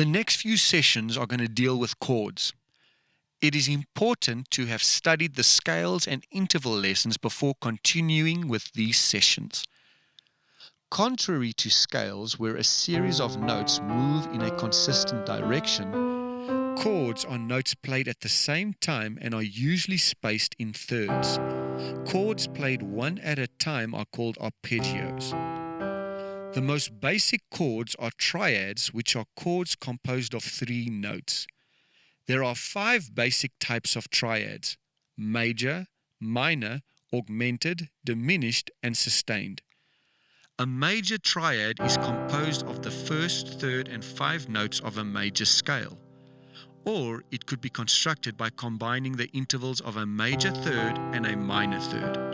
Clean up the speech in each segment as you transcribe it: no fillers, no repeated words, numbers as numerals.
The next few sessions are going to deal with chords. It is important to have studied the scales and interval lessons before continuing with these sessions. Contrary to scales, where a series of notes move in a consistent direction, chords are notes played at the same time and are usually spaced in thirds. Chords played one at a time are called arpeggios. The most basic chords are triads, which are chords composed of 3 notes. There are 5 basic types of triads: major, minor, augmented, diminished, and sustained. A major triad is composed of the first, third, and 5 notes of a major scale. Or it could be constructed by combining the intervals of a major third and a minor third.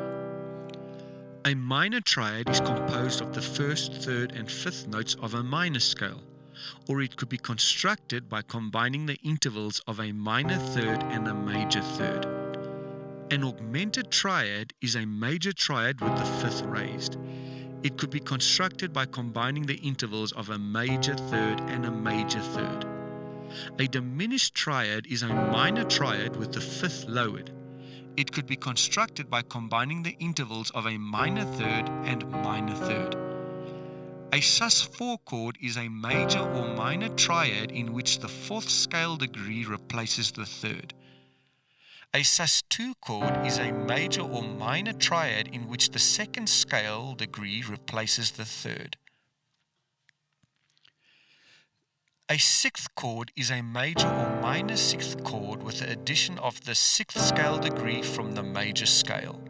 A minor triad is composed of the first, third, and 5th notes of a minor scale. Or it could be constructed by combining the intervals of a minor third and a major third. An augmented triad is a major triad with the 5th raised. It could be constructed by combining the intervals of a major third and a major third. A diminished triad is a minor triad with the 5th lowered. It could be constructed by combining the intervals of a minor third and minor third. A sus4 chord is a major or minor triad in which the 4th scale degree replaces the 3rd. A sus2 chord is a major or minor triad in which the 2nd scale degree replaces the 3rd. A 6th chord is a major or minor 6th chord with the addition of the 6th scale degree from the major scale.